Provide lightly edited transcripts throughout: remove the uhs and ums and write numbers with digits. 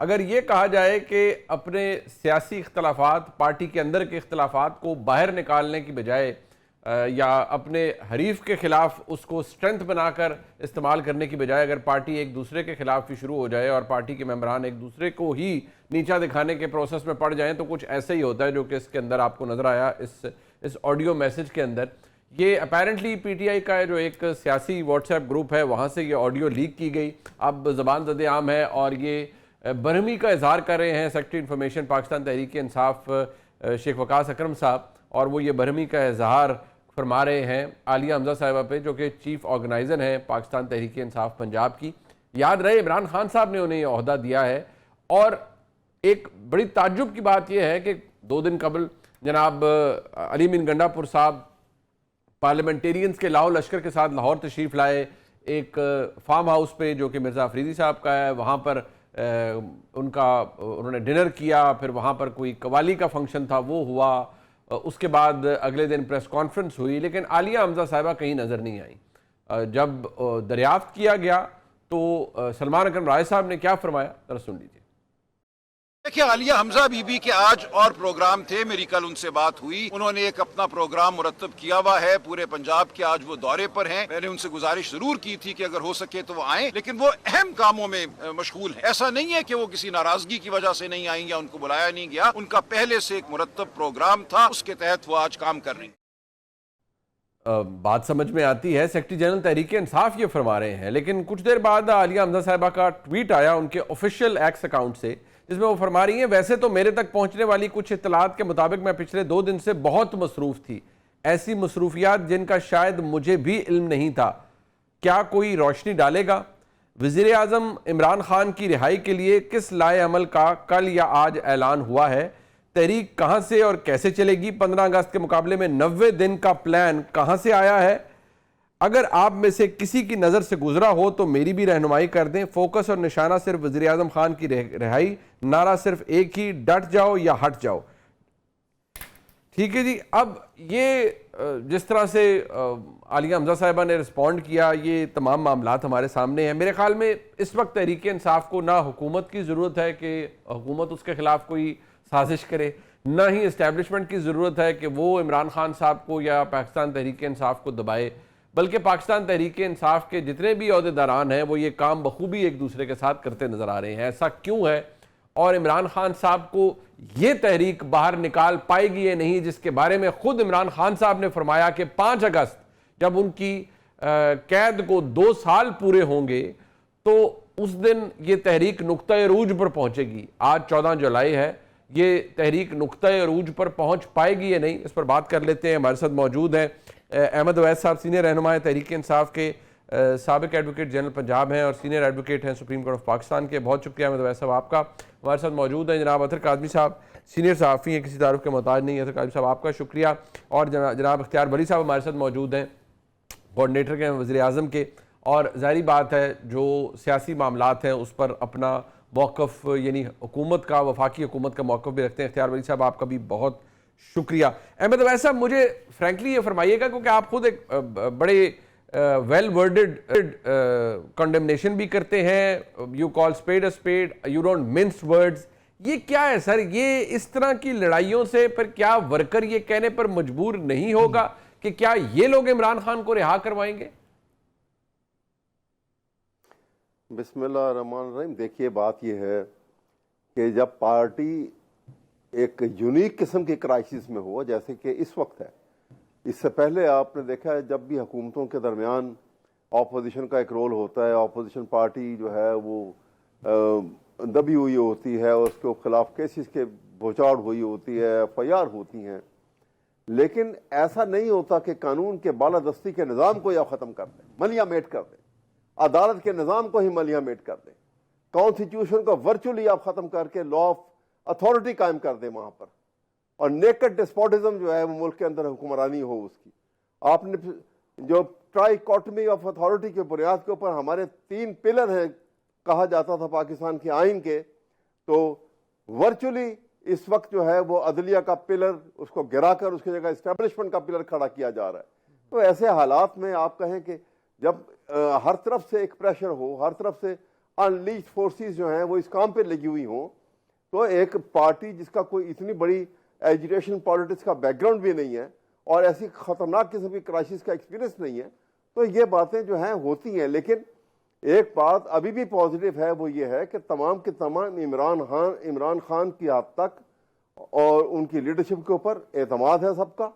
اگر یہ کہا جائے کہ اپنے سیاسی اختلافات، پارٹی کے اندر کے اختلافات کو باہر نکالنے کی بجائے یا اپنے حریف کے خلاف اس کو سٹرنتھ بنا کر استعمال کرنے کی بجائے اگر پارٹی ایک دوسرے کے خلاف ہی شروع ہو جائے اور پارٹی کے ممبران ایک دوسرے کو ہی نیچا دکھانے کے پروسیس میں پڑ جائیں، تو کچھ ایسا ہی ہوتا ہے جو کہ اس کے اندر آپ کو نظر آیا اس آڈیو میسج کے اندر۔ یہ اپیرنٹلی پی ٹی آئی کا جو ایک سیاسی واٹس ایپ گروپ ہے وہاں سے یہ آڈیو لیک کی گئی، اب زبان زد عام ہے اور یہ برہمی کا اظہار کر رہے ہیں سیکرٹری انفارمیشن پاکستان تحریک انصاف شیخ وقاص اکرم صاحب، اور وہ یہ برہمی کا اظہار فرما رہے ہیں عالیہ حمزہ صاحبہ پہ، جو کہ چیف آرگنائزر ہیں پاکستان تحریک انصاف پنجاب کی۔ یاد رہے عمران خان صاحب نے انہیں یہ عہدہ دیا ہے، اور ایک بڑی تعجب کی بات یہ ہے کہ 2 دن قبل جناب علی امین گنڈا پور صاحب پارلیمنٹیرینز کے لاؤ لشکر کے ساتھ لاہور تشریف لائے، ایک فارم ہاؤس پہ جو کہ مرزا افریدی صاحب کا ہے، وہاں پر انہوں نے ڈنر کیا، پھر وہاں پر کوئی قوالی کا فنکشن تھا وہ ہوا، اس کے بعد اگلے دن پریس کانفرنس ہوئی، لیکن عالیہ حمزہ صاحبہ کہیں نظر نہیں آئیں۔ جب دریافت کیا گیا تو سلمان اکرم رائے صاحب نے کیا فرمایا، ذرا سن لیجیے۔ دیکھیے عالیہ حمزہ بی بی کے آج اور پروگرام تھے، میری کل ان سے بات ہوئی، انہوں نے ایک اپنا پروگرام مرتب کیا ہوا ہے پورے پنجاب کے، آج وہ دورے پر ہیں۔ میں نے ان سے گزارش ضرور کی تھی کہ اگر ہو سکے تو وہ آئیں، لیکن وہ اہم کاموں میں مشغول ہیں۔ ایسا نہیں ہے کہ وہ کسی ناراضگی کی وجہ سے نہیں آئیں یا ان کو بلایا نہیں گیا، ان کا پہلے سے ایک مرتب پروگرام تھا، اس کے تحت وہ آج کام کر رہے ہیں۔ بات سمجھ میں آتی ہے، سیکرٹری جنرل تحریک انصاف یہ فرما رہے ہیں، لیکن کچھ دیر بعد عالیہ حمزہ صاحبہ کا ٹویٹ آیا ان کے آفیشیل ایکس اکاؤنٹ سے، جس میں وہ فرما رہی ہیں ویسے تو میرے تک پہنچنے والی کچھ اطلاعات کے مطابق میں پچھلے 2 دن سے بہت مصروف تھی، ایسی مصروفیات جن کا شاید مجھے بھی علم نہیں تھا، کیا کوئی روشنی ڈالے گا؟ وزیر اعظم عمران خان کی رہائی کے لیے کس لائے عمل کا کل یا آج اعلان ہوا ہے؟ تحریک کہاں سے اور کیسے چلے گی؟ 15 اگست کے مقابلے میں 90 دن کا پلان کہاں سے آیا ہے؟ اگر آپ میں سے کسی کی نظر سے گزرا ہو تو میری بھی رہنمائی کر دیں۔ فوکس اور نشانہ صرف وزیر اعظم خان کی رہائی، نعرہ صرف ایک ہی، ڈٹ جاؤ یا ہٹ جاؤ۔ ٹھیک ہے جی، اب یہ جس طرح سے عالیہ حمزہ صاحبہ نے رسپونڈ کیا، یہ تمام معاملات ہمارے سامنے ہیں۔ میرے خیال میں اس وقت تحریک انصاف کو نہ حکومت کی ضرورت ہے کہ حکومت اس کے خلاف کوئی سازش کرے، نہ ہی اسٹیبلشمنٹ کی ضرورت ہے کہ وہ عمران خان صاحب کو یا پاکستان تحریک انصاف کو دبائے، بلکہ پاکستان تحریک انصاف کے جتنے بھی عہدیداران ہیں وہ یہ کام بخوبی ایک دوسرے کے ساتھ کرتے نظر آ رہے ہیں۔ ایسا کیوں ہے اور عمران خان صاحب کو یہ تحریک باہر نکال پائے گی یا نہیں، جس کے بارے میں خود عمران خان صاحب نے فرمایا کہ 5 اگست جب ان کی قید کو 2 سال پورے ہوں گے تو اس دن یہ تحریک نقطۂ عروج پر پہنچے گی۔ آج 14 جولائی ہے، یہ تحریک نقطۂ عروج پر پہنچ پائے گی یا نہیں، اس پر بات کر لیتے ہیں۔ ہمارے ساتھ موجود ہیں احمد اویس صاحب، سینئر رہنما تحریک انصاف کے، سابق ایڈوکیٹ جنرل پنجاب ہیں اور سینئر ایڈوکیٹ ہیں سپریم کورٹ آف پاکستان کے۔ بہت شکریہ احمد اویس صاحب آپ کا۔ ہمارے ساتھ موجود ہیں جناب اطہر کاظمی صاحب، سینئر صحافی ہیں، کسی تعارف کے محتاج نہیں۔ اطہر کاظمی صاحب آپ کا شکریہ، اور جناب اختیار ولی صاحب ہمارے ساتھ موجود ہیں، کوآرڈینیٹر کے وزیر اعظم کے، اور ظاہری بات ہے جو سیاسی معاملات ہیں اس پر اپنا موقف، یعنی حکومت کا، وفاقی حکومت کا موقف بھی رکھتے ہیں۔ اختیار ولی صاحب آپ کا بھی بہت شکریہ۔ احمد اویس صاحب مجھے فرینکلی یہ فرمائیے گا، کیونکہ آپ خود ایک بڑے ویل ورڈڈ کنڈمنیشن بھی کرتے ہیں، you call speed a speed, you don't means words, یہ کیا ہے سر؟ یہ اس طرح کی لڑائیوں سے پھر کیا ورکر یہ کہنے پر مجبور نہیں ہوگا کہ کیا یہ لوگ عمران خان کو رہا کروائیں گے؟ بسم اللہ الرحمن الرحیم۔ دیکھیے بات یہ ہے کہ جب پارٹی ایک یونیک قسم کی کرائسس میں ہو جیسے کہ اس وقت ہے، اس سے پہلے آپ نے دیکھا ہے جب بھی حکومتوں کے درمیان اپوزیشن کا ایک رول ہوتا ہے، اپوزیشن پارٹی جو ہے وہ دبی ہوئی ہوتی ہے اور اس کے خلاف کیسز کے بھوچاڑ ہوئی ہوتی ہے، ایف آئی آر ہوتی ہیں، لیکن ایسا نہیں ہوتا کہ قانون کے بالادستی کے نظام کو یا ختم کر دیں، ملیہ میٹ کر دیں، عدالت کے نظام کو ہی ملیہ میٹ کر دیں، کانسٹیٹیوشن کو ورچولی آپ ختم کر کے لا آف اتھارٹی قائم کر دیں وہاں پر، اور نیکڈ ڈسپوٹزم جو ہے وہ ملک کے اندر حکمرانی ہو اس کی۔ آپ نے جو ٹرائی کاٹمی آف اتھارٹی کے بنیاد کے اوپر ہمارے 3 پلر ہیں کہا جاتا تھا پاکستان کے آئین کے، تو ورچولی اس وقت جو ہے وہ عدلیہ کا پلر اس کو گرا کر اس کی جگہ اسٹیبلشمنٹ کا پلر کھڑا کیا جا رہا ہے۔ تو ایسے حالات میں آپ کہیں کہ جب ہر طرف سے ایک پریشر ہو، ہر طرف سے अनलीस्ट फोर्सेस जो हैं वो इस काम पे लगी हुई हों, तो एक पार्टी जिसका कोई इतनी बड़ी एजुकेशन पॉलिटिक्स का बैकग्राउंड भी नहीं है और ऐसी खतरनाक किस्म की क्राइसिस का एक्सपीरियंस नहीं है, तो ये बातें जो हैं होती हैं। लेकिन एक बात अभी भी पॉजिटिव है, वो ये है कि तमाम के तमाम इमरान खान की हद तक और उनकी लीडरशिप के ऊपर एतमाद है सबका,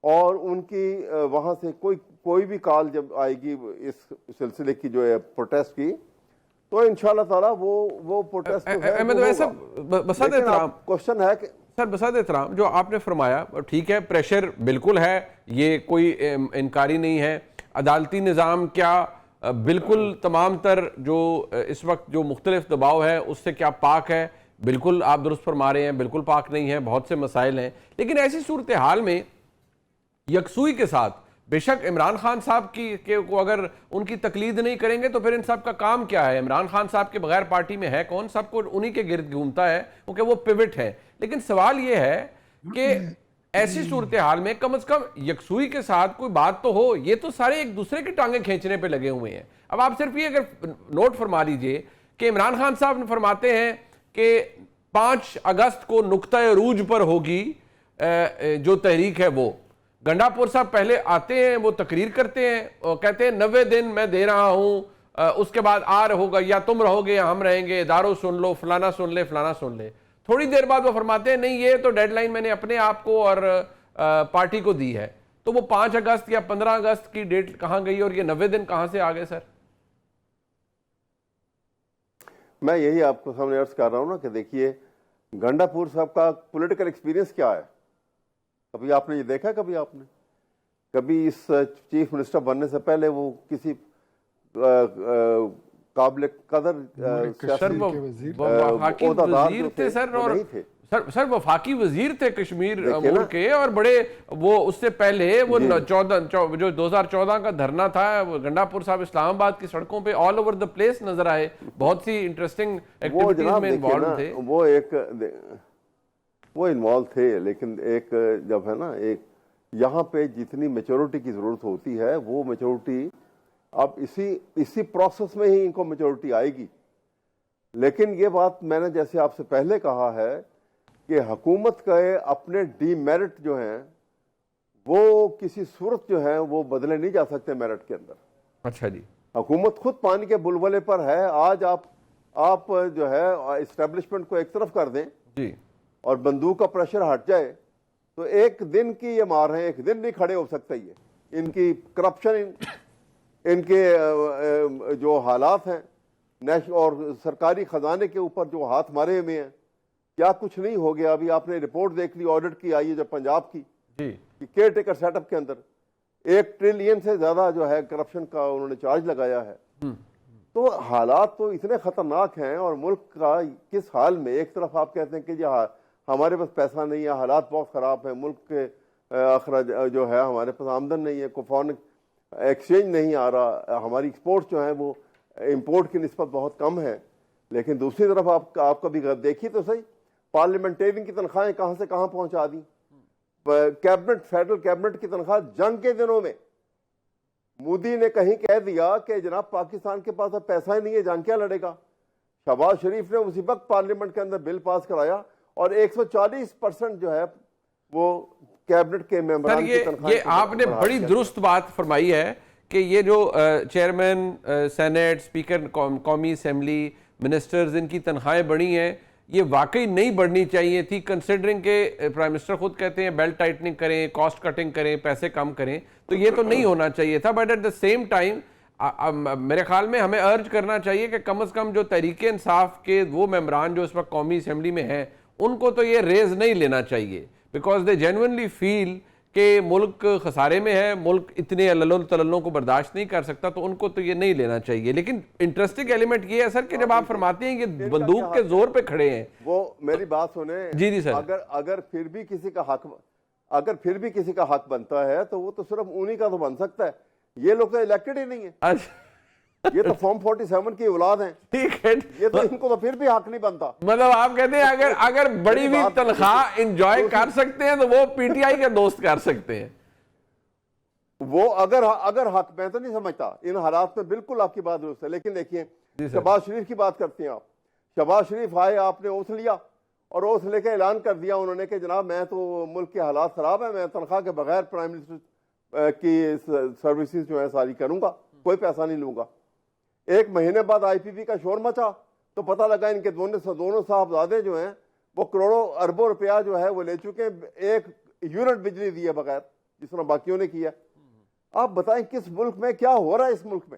और उनकी वहाँ से कोई भी कॉल जब आएगी इस सिलसिले की जो है प्रोटेस्ट की, तो इंशाल्लाह ताला वो प्रोटेस्ट बसात एहतराम क्वेश्चन है कि सर, बसात एहतराम जो आपने फरमाया ठीक है, प्रेशर बिल्कुल है, ये कोई इनकारी नहीं है। अदालती निज़ाम क्या बिल्कुल तमाम तर जो इस वक्त जो मुख्तलिफ दबाव है उससे क्या पाक है? बिल्कुल आप दुरुस्त फरमा रहे हैं, बिल्कुल पाक नहीं है, बहुत से मसाइल हैं। लेकिन ऐसी सूरत हाल में यकसुई के साथ बेशक इमरान खान साहब को अगर उनकी तकलीद नहीं करेंगे तो फिर इन सब का काम क्या है? इमरान खान साहब के बगैर पार्टी में है कौन? सबको उन्हीं के गिर्द घूमता है क्योंकि वो पिवट है। लेकिन सवाल ये है कि ऐसी सूरत हाल में कम से कम यकसुई के साथ कोई बात तो हो। ये तो सारे एक दूसरे की टांगे खींचने पे लगे हुए हैं। अब आप सिर्फ ये अगर नोट फरमा लीजिए कि इमरान खान साहब फरमाते हैं कि 5 अगस्त को नुक्ता अरूज पर होगी जो तहरीक है। वो गंडापुर साहब पहले आते हैं, वो तकरीर करते हैं और कहते हैं 90 दिन मैं दे रहा हूं, उसके बाद आर होगा, या तुम रहोगे या हम रहेंगे, इदारों सुन लो, फलाना सुन ले, फलाना सुन ले। थोड़ी देर बाद वो फरमाते हैं नहीं ये तो डेडलाइन मैंने अपने आप को और पार्टी को दी है। तो वो 5 अगस्त या 15 अगस्त की डेट कहां गई और ये 90 दिन कहां से आ गए सर? मैं यही आपको सामने अर्ज कर रहा हूं ना कि देखिए गंडापुर साहब का पॉलिटिकल एक्सपीरियंस क्या है। कभी आपने ये देखा, कभी इस चीफ मिनिस्टर बनने से पहले वो किसी काबिल कदर वफाकी थे सर, और सर वफाकी वजीर थे कश्मीर अमूर के, और बड़े वो उससे पहले वो जो 2014 का धरना था, गंडापुर साहब इस्लामाबाद की सड़कों पे ऑल ओवर द प्लेस नजर आए, बहुत सी इंटरेस्टिंग एक्टिविटीज में इन्वॉल्व थे। वो इन्वॉल्व थे, लेकिन एक जब है ना, एक यहाँ पे जितनी मेच्योरिटी की जरूरत होती है वो मेच्योरिटी अब इसी प्रोसेस में ही इनको मेच्योरिटी आएगी। लेकिन ये बात मैंने जैसे आपसे पहले कहा है कि हुकूमत के अपने डीमेरिट जो हैं वो किसी सूरत जो है वो बदले नहीं जा सकते मेरिट के अंदर। अच्छा जी, हुकूमत खुद पानी के बुलबुले पर है। आज आप जो है एस्टेब्लिशमेंट को एक तरफ कर दें जी और बंदूक का प्रेशर हट जाए तो एक दिन की ये मार है, एक दिन नहीं खड़े हो सकता। ये इनकी करप्शन, इनके जो हालात हैं और सरकारी खजाने के ऊपर जो हाथ मारे हुए हैं, क्या कुछ नहीं हो गया। अभी आपने रिपोर्ट देख ली, ऑडिट की आई है जब पंजाब की कि केयर टेकर सेटअप के अंदर 1 ट्रिलियन से ज्यादा जो है करप्शन का उन्होंने चार्ज लगाया है। तो हालात तो इतने खतरनाक हैं और मुल्क का किस हाल में, एक तरफ आप कहते हैं कि जी हमारे पास पैसा नहीं है, हालात बहुत ख़राब है, मुल्क के अखराज जो है हमारे पास आमदन नहीं है, कोई फॉरेन एक्सचेंज नहीं आ रहा, हमारी एक्सपोर्ट जो है वो इंपोर्ट की निस्बत बहुत कम है। लेकिन दूसरी तरफ आप कभी देखिए तो सही, पार्लियामेंटेरियन की तनख्वाहें कहाँ से कहाँ पहुँचा दी। कैबिनेट, फेडरल कैबिनेट की तनख्वाह जंग के दिनों में मोदी ने कहीं कह दिया कि जनाब पाकिस्तान के पास अब पैसा ही नहीं है, जंग क्या लड़ेगा। शहबाज शरीफ ने उसी वक्त पार्लियामेंट के अंदर बिल पास कराया और 140% जो है वो कैबिनेट के मेंबरान की तनख्वाह। ये आपने बड़ी दुरुस्त बात फरमाई है कि ये जो चेयरमैन सेनेट, स्पीकर कौमी असेंबली, मिनिस्टर्स, इनकी तनख्वाहें बढ़ी हैं, ये वाकई नहीं बढ़नी चाहिए थी, कंसिडरिंग के प्राइम मिनिस्टर खुद कहते हैं बेल्ट टाइटनिंग करें, कॉस्ट कटिंग करें, पैसे कम करें, तो ये तो नहीं होना चाहिए था। But at the same time मेरे ख्याल में हमें अर्ज करना चाहिए कि कम से कम जो तहरीक इंसाफ के वो मेंबरान जो इस वक्त कौमी असेंबली में हैं, उनको तो ये रेज नहीं लेना चाहिए, बिकॉज दे जेन्युइनली फील कि मुल्क खसारे में है, मुल्क इतने अल्लल तल्लों को बर्दाश्त नहीं कर सकता, तो उनको तो ये नहीं लेना चाहिए। लेकिन इंटरेस्टिंग एलिमेंट ये है सर कि जब आप फरमाते हैं कि बंदूक के जोर पे खड़े हैं, वो मेरी बात सुने जी सर, अगर फिर भी किसी का हक बनता है तो वो तो सिर्फ उन्हीं का तो बन सकता है। ये लोग तो इलेक्टेड ही नहीं है। अच्छा, ये तो फॉर्म 47 की औलाद हैं। ठीक है, ये तो इनको तो फिर भी हक नहीं बनता। मतलब आप कहते हैं अगर बड़ी हुई तनख्वाह एंजॉय कर सकते हैं तो वो पीटीआई के दोस्त कर सकते हैं। वो अगर हक, मैं तो नहीं समझता इन हालात में, बिल्कुल आपकी बात दुरुस्त है। लेकिन देखिए शहबाज शरीफ की बात करते हैं आप, शहबाज शरीफ आए, आपने ओथ लिया और ओथ लेके ऐलान कर दिया उन्होंने कि जनाब मैं तो मुल्क के हालात ख़राब है, मैं तनख्वाह के बगैर प्राइम मिनिस्टर की सर्विसेज जो है सारी करूँगा, कोई पैसा नहीं लूँगा। एक महीने बाद IPP का शोर मचा तो पता लगा इनके दोनों साहबजादे जो हैं वो करोड़ों अरबों रुपया जो है वो ले चुके हैं, एक यूनिट बिजली दिए बगैर, जिस तरह बाकियों ने किया। आप बताएं किस मुल्क में क्या हो रहा है, इस मुल्क में